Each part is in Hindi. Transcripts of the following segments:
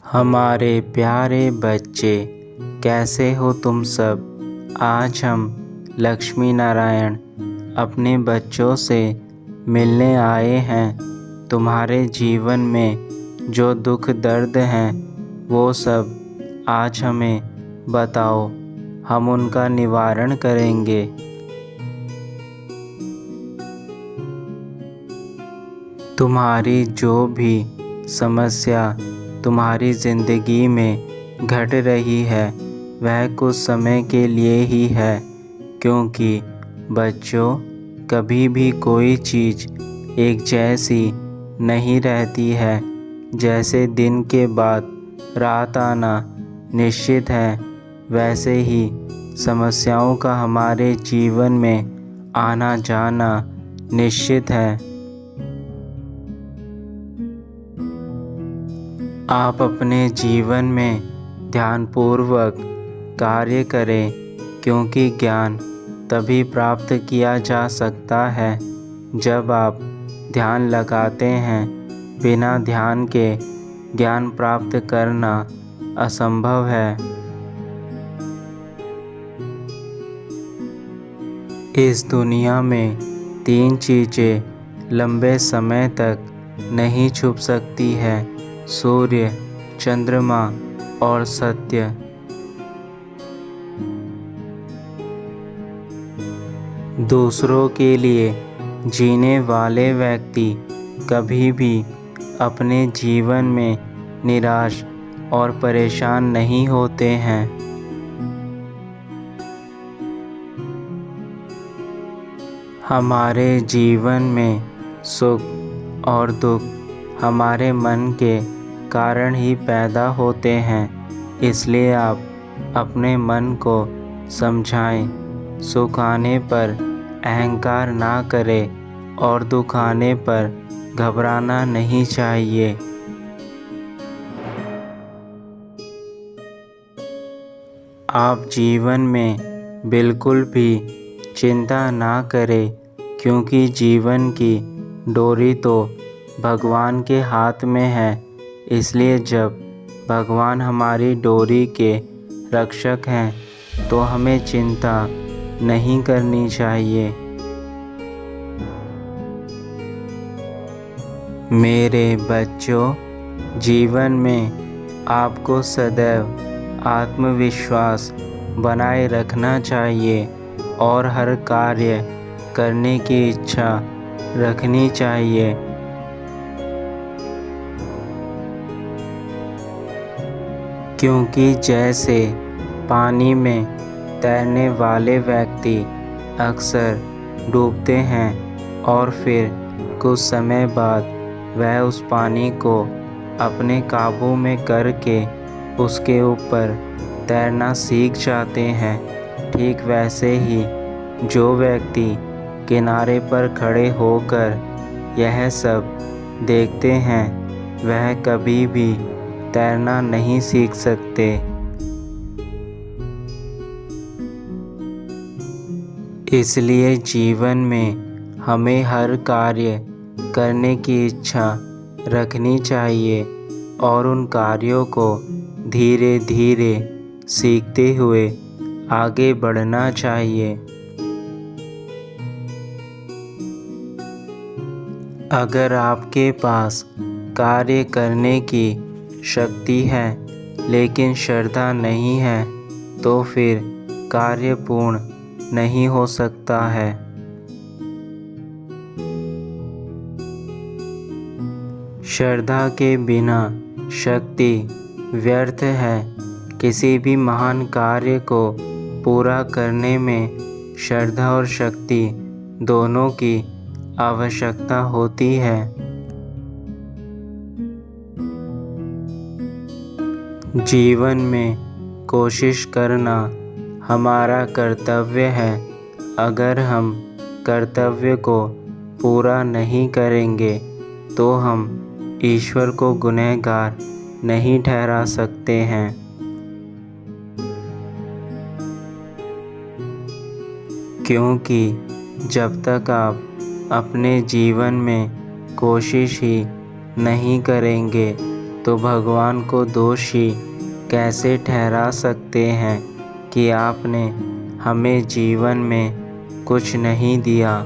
हमारे प्यारे बच्चे, कैसे हो तुम सब। आज हम लक्ष्मी नारायण अपने बच्चों से मिलने आए हैं। तुम्हारे जीवन में जो दुख दर्द हैं वो सब आज हमें बताओ, हम उनका निवारण करेंगे। तुम्हारी जो भी समस्या तुम्हारी ज़िंदगी में घट रही है वह कुछ समय के लिए ही है, क्योंकि बच्चों कभी भी कोई चीज़ एक जैसी नहीं रहती है। जैसे दिन के बाद रात आना निश्चित है, वैसे ही समस्याओं का हमारे जीवन में आना जाना निश्चित है। आप अपने जीवन में ध्यानपूर्वक कार्य करें, क्योंकि ज्ञान तभी प्राप्त किया जा सकता है जब आप ध्यान लगाते हैं। बिना ध्यान के ज्ञान प्राप्त करना असंभव है। इस दुनिया में 3 चीज़ें लंबे समय तक नहीं छुप सकती है: सूर्य, चंद्रमा और सत्य। दूसरों के लिए जीने वाले व्यक्ति कभी भी अपने जीवन में निराश और परेशान नहीं होते हैं। हमारे जीवन में सुख और दुख हमारे मन के कारण ही पैदा होते हैं, इसलिए आप अपने मन को समझाएं। सुख आने पर अहंकार ना करें और दुख आने पर घबराना नहीं चाहिए। आप जीवन में बिल्कुल भी चिंता ना करें, क्योंकि जीवन की डोरी तो भगवान के हाथ में है। इसलिए जब भगवान हमारी डोरी के रक्षक हैं तो हमें चिंता नहीं करनी चाहिए। मेरे बच्चों, जीवन में आपको सदैव आत्मविश्वास बनाए रखना चाहिए और हर कार्य करने की इच्छा रखनी चाहिए। क्योंकि जैसे पानी में तैरने वाले व्यक्ति अक्सर डूबते हैं और फिर कुछ समय बाद वह उस पानी को अपने काबू में करके उसके ऊपर तैरना सीख जाते हैं, ठीक वैसे ही जो व्यक्ति किनारे पर खड़े होकर यह सब देखते हैं वह कभी भी तैरना नहीं सीख सकते। इसलिए जीवन में हमें हर कार्य करने की इच्छा रखनी चाहिए और उन कार्यों को धीरे धीरे सीखते हुए आगे बढ़ना चाहिए। अगर आपके पास कार्य करने की शक्ति है लेकिन श्रद्धा नहीं है तो फिर कार्य पूर्ण नहीं हो सकता है। श्रद्धा के बिना शक्ति व्यर्थ है। किसी भी महान कार्य को पूरा करने में श्रद्धा और शक्ति दोनों की आवश्यकता होती है। जीवन में कोशिश करना हमारा कर्तव्य है। अगर हम कर्तव्य को पूरा नहीं करेंगे तो हम ईश्वर को गुनहगार नहीं ठहरा सकते हैं। क्योंकि जब तक आप अपने जीवन में कोशिश ही नहीं करेंगे तो भगवान को दोषी कैसे ठहरा सकते हैं कि आपने हमें जीवन में कुछ नहीं दिया।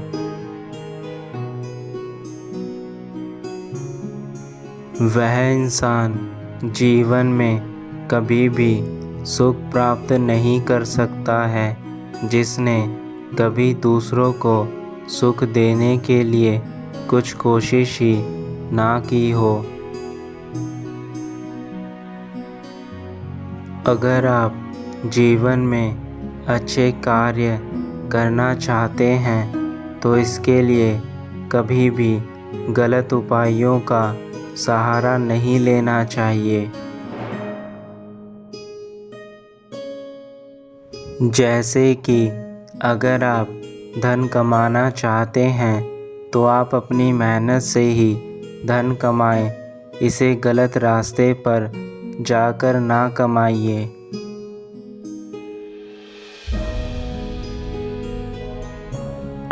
वह इंसान जीवन में कभी भी सुख प्राप्त नहीं कर सकता है जिसने कभी दूसरों को सुख देने के लिए कुछ कोशिश ही ना की हो। अगर आप जीवन में अच्छे कार्य करना चाहते हैं तो इसके लिए कभी भी गलत उपायों का सहारा नहीं लेना चाहिए। जैसे कि अगर आप धन कमाना चाहते हैं तो आप अपनी मेहनत से ही धन कमाएं, इसे गलत रास्ते पर जाकर ना कमाइए।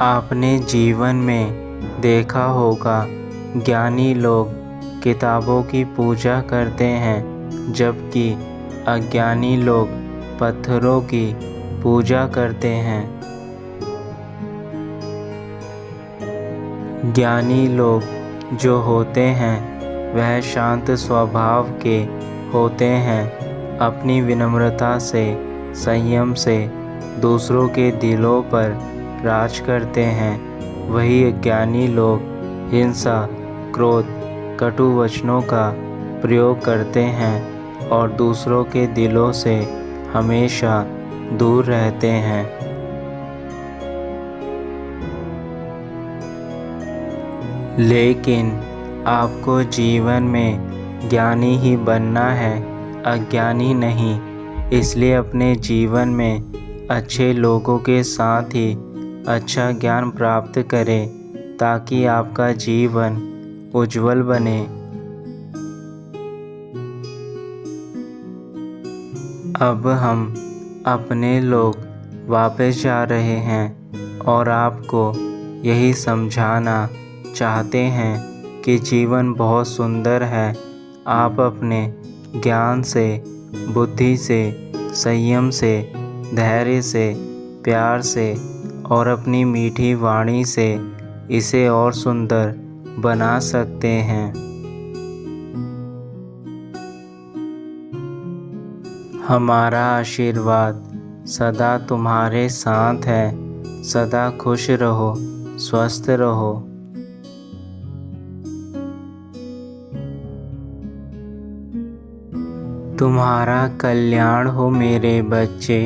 आपने जीवन में देखा होगा ज्ञानी लोग किताबों की पूजा करते हैं जबकि अज्ञानी लोग पत्थरों की पूजा करते हैं। ज्ञानी लोग जो होते हैं वह शांत स्वभाव के होते हैं, अपनी विनम्रता से, संयम से दूसरों के दिलों पर राज करते हैं। वही अज्ञानी लोग हिंसा, क्रोध, कटु वचनों का प्रयोग करते हैं और दूसरों के दिलों से हमेशा दूर रहते हैं। लेकिन आपको जीवन में ज्ञानी ही बनना है, अज्ञानी नहीं। इसलिए अपने जीवन में अच्छे लोगों के साथ ही अच्छा ज्ञान प्राप्त करें ताकि आपका जीवन उज्जवल बने। अब हम अपने लोग वापस जा रहे हैं और आपको यही समझाना चाहते हैं कि जीवन बहुत सुंदर है। आप अपने ज्ञान से, बुद्धि से, संयम से, धैर्य से, प्यार से और अपनी मीठी वाणी से इसे और सुंदर बना सकते हैं। हमारा आशीर्वाद सदा तुम्हारे साथ है। सदा खुश रहो, स्वस्थ रहो। तुम्हारा कल्याण हो मेरे बच्चे।